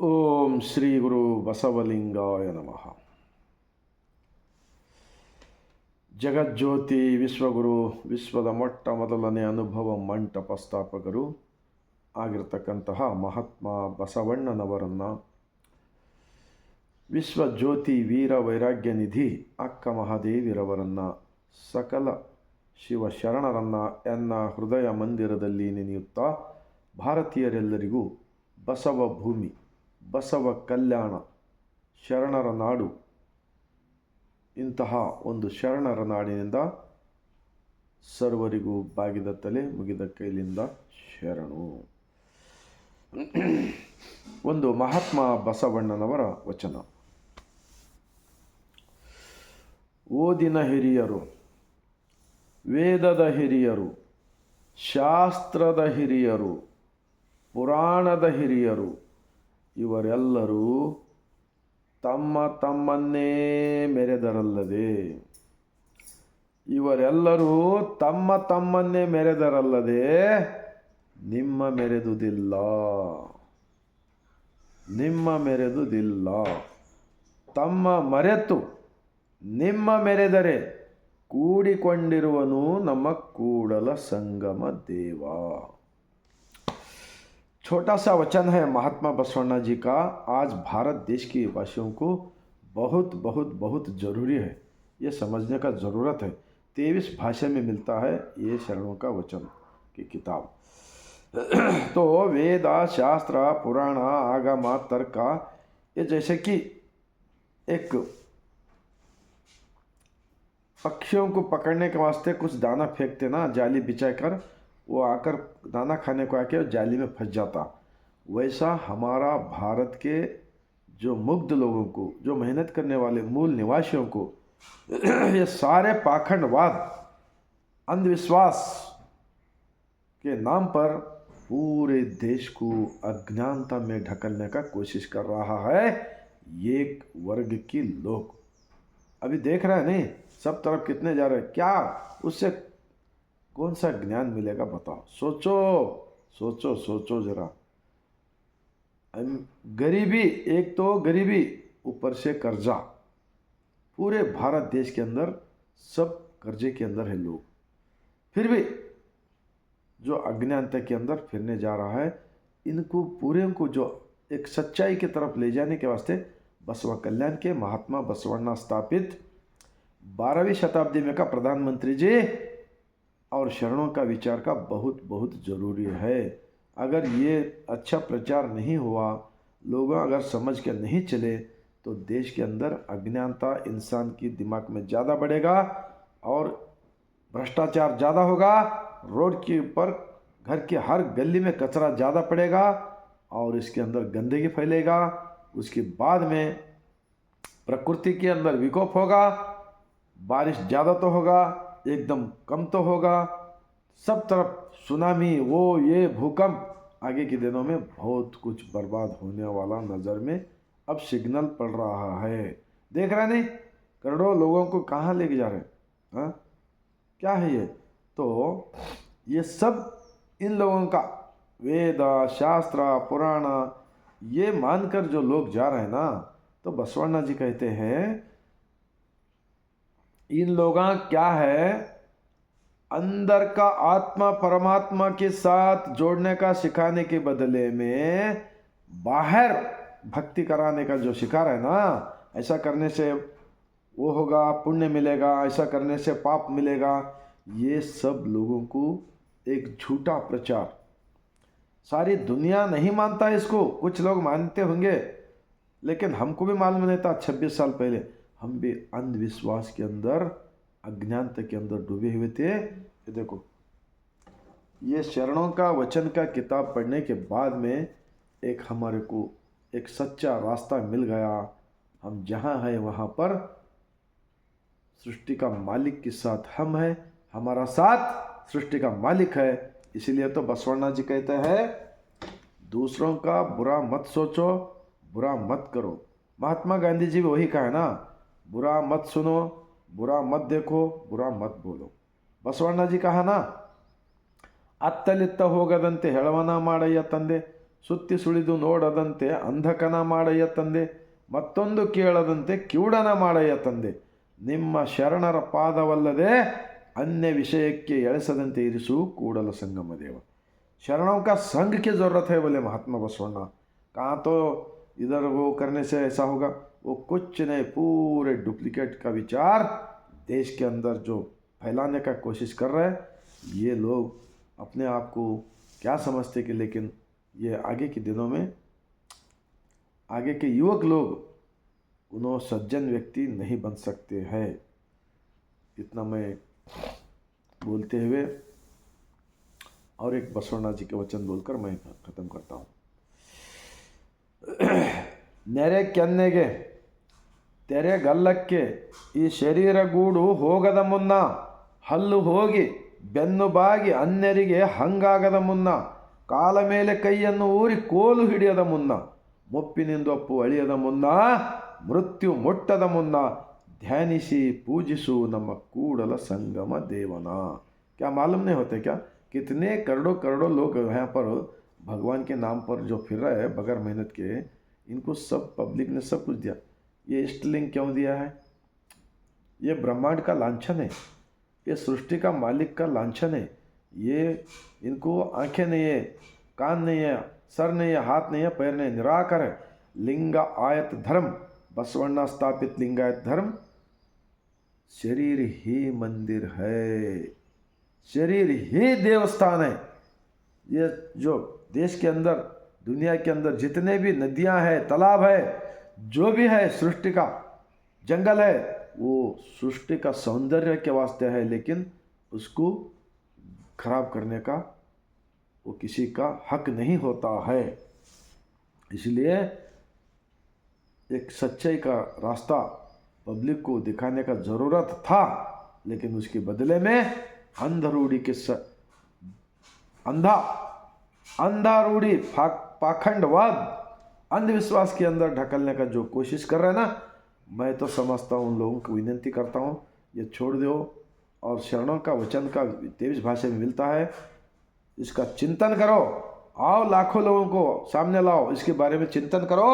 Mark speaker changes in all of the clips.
Speaker 1: ಓಂ ಶ್ರೀ ಗುರು ಬಸವಲಿಂಗಾಯ ನಮಃ. ಜಗಜ್ಯೋತಿ ವಿಶ್ವಗುರು, ವಿಶ್ವದ ಮೊಟ್ಟ ಮೊದಲನೇ ಅನುಭವ ಮಂಟಪ ಸ್ಥಾಪಕರು ಆಗಿರತಕ್ಕಂತಹ ಮಹಾತ್ಮ ಬಸವಣ್ಣನವರನ್ನು, ವಿಶ್ವಜ್ಯೋತಿ ವೀರ ವೈರಾಗ್ಯ ನಿಧಿ ಅಕ್ಕ ಮಹಾದೇವಿರವರನ್ನು, ಸಕಲ ಶಿವಶರಣರನ್ನು ಎನ್ನ ಹೃದಯ ಮಂದಿರದಲ್ಲಿ ನೆನೆಯುತ್ತಾ ಭಾರತೀಯರೆಲ್ಲರಿಗೂ ಬಸವ ಭೂಮಿ, ಬಸವ ಕಲ್ಯಾಣ, ಶರಣರ ನಾಡು, ಇಂತಹ ಒಂದು ಶರಣರ ನಾಡಿನಿಂದ ಸರ್ವರಿಗೂ ಬಾಗಿದ ತಲೆ ಮುಗಿದ ಕೈಲಿಂದ ಶರಣು. ಒಂದು ಮಹಾತ್ಮ ಬಸವಣ್ಣನವರ ವಚನ. ಓದಿನ ಹಿರಿಯರು, ವೇದದ ಹಿರಿಯರು, ಶಾಸ್ತ್ರದ ಹಿರಿಯರು, ಪುರಾಣದ ಹಿರಿಯರು ಇವರೆಲ್ಲರೂ ತಮ್ಮ ತಮ್ಮನ್ನೇ ಮೆರೆದರಲ್ಲದೆ, ಇವರೆಲ್ಲರೂ ತಮ್ಮ ತಮ್ಮನ್ನೇ ಮೆರೆದರಲ್ಲದೆ ನಿಮ್ಮ ಮೆರೆದುದಿಲ್ಲ, ನಿಮ್ಮ ಮೆರೆದುದಿಲ್ಲ. ತಮ್ಮ ಮರೆತು ನಿಮ್ಮ ಮೆರೆದರೆ ಕೂಡಿಕೊಂಡಿರುವನು ನಮ್ಮ ಕೂಡಲ ಸಂಗಮ ದೇವ. छोटा सा वचन है महात्मा बसवण्णा जी का. आज भारत देश के वासियों को बहुत बहुत बहुत ज़रूरी है, ये समझने का ज़रूरत है. 23 भाषा में मिलता है ये शरणों का वचन की किताब. तो वेद, शास्त्र, पुराण, आगम, तर्क, ये जैसे कि एक पक्षियों को पकड़ने के वास्ते कुछ दाना फेंकते ना, जाली बिछा कर, वो आकर दाना खाने को आके जाली में फंस जाता. वैसा हमारा भारत के जो मुग्ध लोगों को, जो मेहनत करने वाले मूल निवासियों को ये सारे पाखंडवाद, अंधविश्वास के नाम पर पूरे देश को अज्ञानता में ढकलने का कोशिश कर रहा है एक वर्ग के लोग. अभी देख रहे हैं नहीं, सब तरफ कितने जा रहे हैं, क्या उससे कौन सा ज्ञान मिलेगा बताओ. सोचो सोचो सोचो जरा. गरीबी, एक तो गरीबी, ऊपर से कर्जा. पूरे भारत देश के अंदर सब कर्जे के अंदर है लोग. फिर भी जो अज्ञानता के अंदर फिरने जा रहा है, इनको पूरे को जो एक सच्चाई की तरफ ले जाने के वास्ते बसवा कल्याण के महात्मा बसवण्णा स्थापित 12वीं शताब्दी में का प्रधानमंत्री जी और शरणों का विचार का बहुत बहुत ज़रूरी है. अगर ये अच्छा प्रचार नहीं हुआ, लोग अगर समझ के नहीं चले, तो देश के अंदर अज्ञानता इंसान की दिमाग में ज़्यादा बढ़ेगा और भ्रष्टाचार ज़्यादा होगा. रोड के ऊपर, घर के हर गली में कचरा ज़्यादा पड़ेगा और इसके अंदर गंदगी फैलेगा. उसके बाद में प्रकृति के अंदर विकोप होगा. बारिश ज़्यादा तो होगा, एकदम कम तो होगा. सब तरफ सुनामी, वो ये भूकंप, आगे के दिनों में बहुत कुछ बर्बाद होने वाला नज़र में अब सिग्नल पड़ रहा है. देख रहे नहीं, करोड़ों लोगों को कहाँ लेके जा रहे हैं. हाँ, क्या है ये? तो ये सब इन लोगों का वेद, शास्त्र, पुराण ये मानकर जो लोग जा रहे हैं ना, तो बसवण्णा जी कहते हैं इन लोगों क्या है, अंदर का आत्मा परमात्मा के साथ जोड़ने का सिखाने के बदले में बाहर भक्ति कराने का जो सिखा रहा है ना, ऐसा करने से वो होगा, पुण्य मिलेगा, ऐसा करने से पाप मिलेगा, ये सब लोगों को एक झूठा प्रचार. सारी दुनिया नहीं मानता इसको. कुछ लोग मानते होंगे, लेकिन हमको भी मालूम नहीं था. 26 साल पहले हम भी अंधविश्वास के अंदर, अज्ञानता के अंदर डूबे हुए थे. ये देखो, ये शरणों का वचन का किताब पढ़ने के बाद में एक हमारे को एक सच्चा रास्ता मिल गया. हम जहाँ हैं वहाँ पर सृष्टि का मालिक के साथ हम हैं, हमारा साथ सृष्टि का मालिक है. इसीलिए तो बसवण्णा जी कहते हैं दूसरों का बुरा मत सोचो, बुरा मत करो. महात्मा गांधी जी भी वही कहा है ना, बुरा मत सुनो, बुरा मत देखो, बुरा मत बोलो. ಬಸವಣ್ಣ ಜಿ ಕಹಾನ ಅತ್ತಲಿತ್ತ ಹೋಗದಂತೆ ಹೆಳವನ ಮಾಡಯ್ಯ ತಂದೆ, ಸುತ್ತಿ ಸುಳಿದು ನೋಡದಂತೆ ಅಂಧಕನ ಮಾಡಯ್ಯ ತಂದೆ, ಮತ್ತೊಂದು ಕೇಳದಂತೆ ಕಿವುಡನ ಮಾಡಯ್ಯ ತಂದೆ. ನಿಮ್ಮ ಶರಣರ ಪಾದವಲ್ಲದೆ अन्य विषय के एड़सदंते इरिसु कूड़ल संगम देव। शरणों का संग की ज़रूरत है बोले महात्मा बसवण्णा। कहाँ तो इधर वो करने से ऐसा होगा, वो कुछ नहीं, पूरे डुप्लीकेट का विचार देश के अंदर जो फैलाने का कोशिश कर रहे हैं। ये लोग अपने आप को क्या समझते कि, लेकिन ये आगे के दिनों में आगे के युवक लोग उन्होंने सज्जन व्यक्ति नहीं बन सकते हैं। इतना मैं बोलते हुए और एक बसवण्णा जी के वचन बोलकर मैं ख़त्म करता हूँ। नेरे ಕೆನ್ನೆಗೆ ತೆರೆ ಗಲ್ಲಕ್ಕೆ ಈ ಶರೀರ ಗೂಡು ಹೋಗದ ಮುನ್ನ, ಹಲ್ಲು ಹೋಗಿ ಬೆನ್ನು ಬಾಗಿ ಅನ್ಯರಿಗೆ ಹಂಗಾಗದ ಮುನ್ನ, ಕಾಲ ಮೇಲೆ ಕೈಯನ್ನು ಊರಿ ಕೋಲು ಹಿಡಿಯದ ಮುನ್ನ, ಮುಪ್ಪಿನಿಂದೊಪ್ಪು ಅಳಿಯದ ಮುನ್ನ, ಮೃತ್ಯು ಮುಟ್ಟದ ಮುನ್ನ ध्यानिसी पूजिसु नम कूड़ल संगम देवना। क्या मालूम नहीं होते क्या, कितने करोड़ों करोड़ों लोग यहाँ पर भगवान के नाम पर जो फिर रहे हैं बगैर मेहनत के, इनको सब पब्लिक ने सब कुछ दिया। ये इष्टलिंग क्यों दिया है? ये ब्रह्मांड का लांछन है, ये सृष्टि का मालिक का लांछन है। ये इनको आंखें नहीं है, कान नहीं है, सर नहीं है, हाथ नहीं है, पैर नहीं है, निराकार है। लिंग आयत धर्म, बसवण्णा स्थापित लिंगायत धर्म शरीर ही मंदिर है, शरीर ही देवस्थान है। ये जो देश के अंदर दुनिया के अंदर जितने भी नदियां हैं, तालाब है, जो भी है सृष्टि का जंगल है, वो सृष्टि का सौंदर्य के वास्ते है, लेकिन उसको खराब करने का वो किसी का हक नहीं होता है। इसलिए एक सच्चाई का रास्ता पब्लिक को दिखाने का ज़रूरत था, लेकिन उसके बदले में अंधारूढ़ी के अंधा रूढ़ी पाखंडवाद अंधविश्वास के अंदर ढकलने का जो कोशिश कर रहे हैं ना, मैं तो समझता हूँ, उन लोगों को विनती करता हूँ ये छोड़ दो। और शरणों का वचन का 23 भाषा में मिलता है, इसका चिंतन करो। आओ लाखों लोगों को सामने लाओ, इसके बारे में चिंतन करो।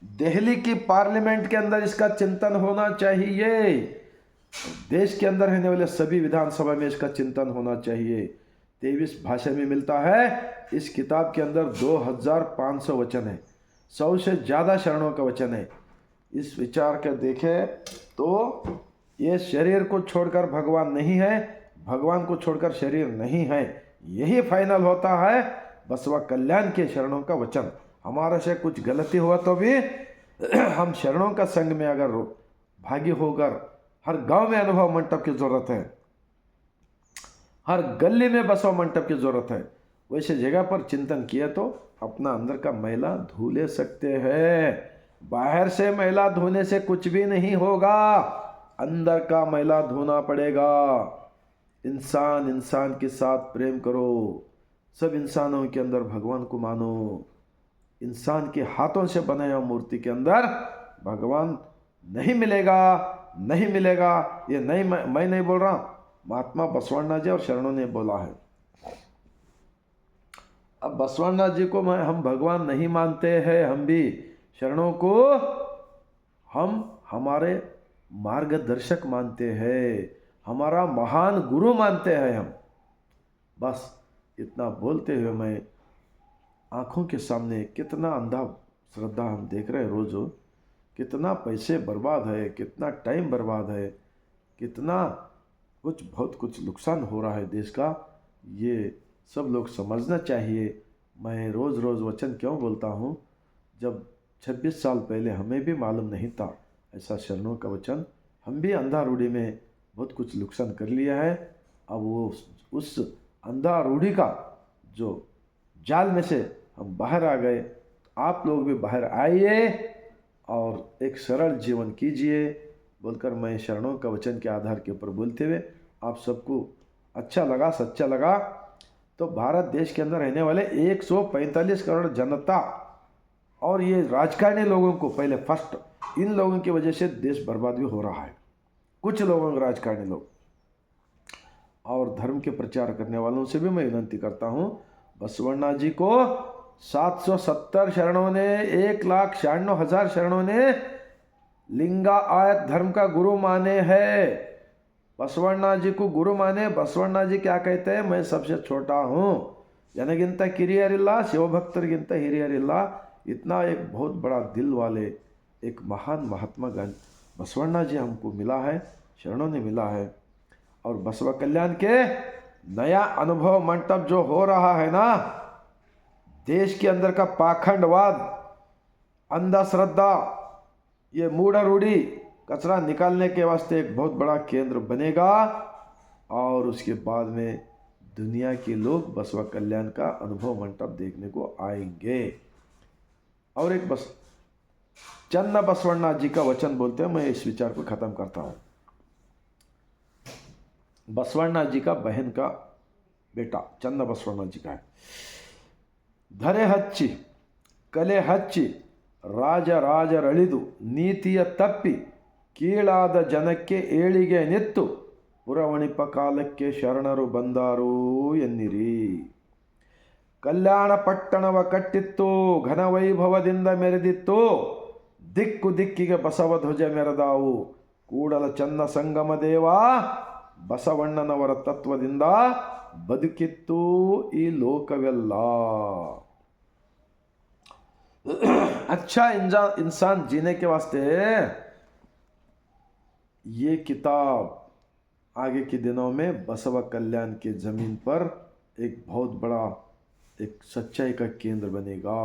Speaker 1: दिल्ली की पार्लियामेंट के अंदर इसका चिंतन होना चाहिए, देश के अंदर रहने वाले सभी विधानसभा में इसका चिंतन होना चाहिए। 23 भाषा में मिलता है। इस किताब के अंदर 2500 वचन है, 100 से ज़्यादा शरणों का वचन है। इस विचार के देखें तो ये शरीर को छोड़कर भगवान नहीं है, भगवान को छोड़कर शरीर नहीं है, यही फाइनल होता है बसवा कल्याण के शरणों का वचन। हमारे से कुछ गलती हुआ तो भी हम शरणों का संग में अगर भागी होकर, हर गांव में अनुभव मंडप की ज़रूरत है, हर गली में बसवा मंडप की ज़रूरत है। वैसे जगह पर चिंतन किया तो अपना अंदर का मैला धो ले सकते हैं। बाहर से मैला धोने से कुछ भी नहीं होगा, अंदर का मैला धोना पड़ेगा। इंसान इंसान के साथ प्रेम करो, सब इंसानों के अंदर भगवान को मानो। इंसान के हाथों से बनाया मूर्ति के अंदर भगवान नहीं मिलेगा, नहीं मिलेगा। ये नहीं, मैं नहीं बोल रहा, महात्मा बसवण्णा जी और शरणों ने बोला है। अब बसवण्णा जी को हम भगवान नहीं मानते हैं, हम भी शरणों को हम हमारे मार्गदर्शक मानते हैं, हमारा महान गुरु मानते हैं हम। बस इतना बोलते हुए मैं आँखों के सामने कितना अंधा श्रद्धा हम देख रहे हैं रोज़, कितना पैसे बर्बाद है, कितना टाइम बर्बाद है, कितना कुछ बहुत कुछ नुकसान हो रहा है देश का। ये सब लोग समझना चाहिए। मैं रोज़ रोज़ वचन क्यों बोलता हूँ, जब 26 साल पहले हमें भी मालूम नहीं था ऐसा शरणों का वचन, हम भी अंधा रूढ़ी में बहुत कुछ नुकसान कर लिया है। अब वो उस अंधा रूढ़ी का जो जाल में से हम बाहर आ गए, आप लोग भी बाहर आइए और एक सरल जीवन कीजिए बोलकर मैं शरणों का वचन के आधार के ऊपर बोलते हुए आप सबको अच्छा लगा, सच्चा लगा तो भारत देश के अंदर रहने वाले 145 करोड़ जनता और ये राजकारणी लोगों को पहले फर्स्ट, इन लोगों की वजह से देश बर्बाद भी हो रहा है। कुछ लोगों को, राजकारणी लोग और धर्म के प्रचार करने वालों से भी मैं विनती करता हूँ, बसवण्णा जी को 770 शरणों ने, 1,96,000 शरणों ने लिंगायत धर्म का गुरु माने है। बसवण्णा जी को गुरु माने। बसवण्णा जी क्या कहते हैं? मैं सबसे छोटा हूँ, जनगिंत ಕಿರಿಯರಿಲ್ಲ, शिवभक्तरिगिंत ಹಿರಿಯರಿಲ್ಲ। इतना एक बहुत बड़ा दिल वाले एक महान महात्मा बसवण्णा जी हमको मिला है, शरणों ने मिला है। और बसवा कल्याण के नया अनुभव मंडप जो हो रहा है ना, देश के अंदर का पाखंडवाद, अंधश्रद्धा, ये मूढ़ रूढ़ी कचरा निकालने के वास्ते एक बहुत बड़ा केंद्र बनेगा। और उसके बाद में दुनिया के लोग बसवा कल्याण का अनुभव मंडप देखने को आएंगे। और एक बस चन्न बसवण्णा जी का वचन बोलते हैं, मैं इस विचार को खत्म करता हूँ। बसवण्णा जी का बहन का बेटा चन्न बसवण्णा जी का है। ಧರೆ ಹಚ್ಚಿ ಕಲೆ ಹಚ್ಚಿ ರಾಜರಾಜರಳಿದು ನೀತಿಯ ತಪ್ಪಿ ಕೀಳಾದ ಜನಕ್ಕೆ ಏಳಿಗೆ ನಿತ್ತು ಪುರವಣಿಪ ಕಾಲಕ್ಕೆ ಶರಣರು ಬಂದಾರು ಎನ್ನಿರಿ. ಕಲ್ಯಾಣ ಪಟ್ಟಣವ ಕಟ್ಟಿತ್ತು, ಘನವೈಭವದಿಂದ ಮೆರೆದಿತ್ತು, ದಿಕ್ಕು ದಿಕ್ಕಿಗೆ ಬಸವ ಧ್ವಜ ಮೆರೆದಾವು. ಕೂಡಲ ಚನ್ನ ಸಂಗಮ ದೇವ ಬಸವಣ್ಣನವರ ತತ್ವದಿಂದ ಬದುಕಿತ್ತು ಈ ಲೋಕವೆಲ್ಲ. अच्छा इंसान जीने के वास्ते ये किताब आगे के दिनों में बसवा कल्याण के ज़मीन पर एक बहुत बड़ा एक सच्चाई का केंद्र बनेगा।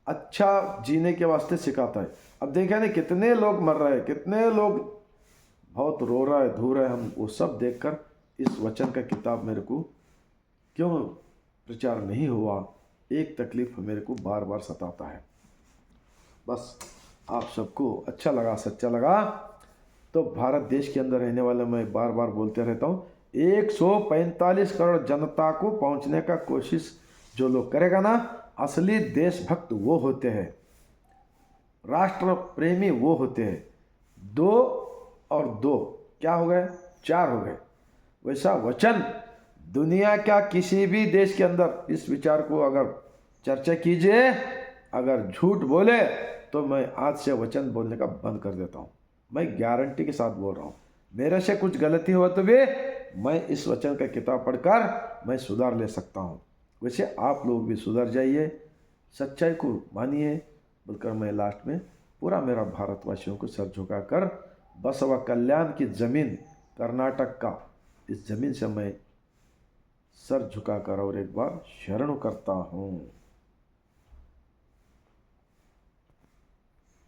Speaker 1: अच्छा जीने के वास्ते सिखाता है। अब देखा नहीं कितने लोग मर रहे हैं, कितने लोग बहुत रो रहा है, धो रहा है। हम वो सब देखकर इस वचन का किताब मेरे को क्यों प्रचार नहीं हुआ, एक तकलीफ मेरे को बार बार सताता है। बस आप सबको अच्छा लगा, सच्चा लगा तो भारत देश के अंदर रहने वाले मैं बार बार बोलते रहता हूँ, 145 करोड़ जनता को पहुँचने का कोशिश जो लोग करेगा ना, असली देशभक्त वो होते हैं, राष्ट्र प्रेमी वो होते हैं। 2 और 2 क्या हो गए? 4 हो गए। वैसा वचन दुनिया का किसी भी देश के अंदर इस विचार को अगर चर्चा कीजिए, अगर झूठ बोले तो मैं आज से वचन बोलने का बंद कर देता हूँ। मैं गारंटी के साथ बोल रहा हूँ, मेरे से कुछ गलती हो तो भी मैं इस वचन का किताब पढ़कर मैं सुधार ले सकता हूँ। वैसे आप लोग भी सुधर जाइए, सच्चाई को मानिए बोलकर मैं लास्ट में पूरा मेरा भारतवासियों को सर झुकाकर बसवा कल्याण की ज़मीन कर्नाटक का इस ज़मीन से मैं सर झुकाकर और एक बार शरण करता हूँ।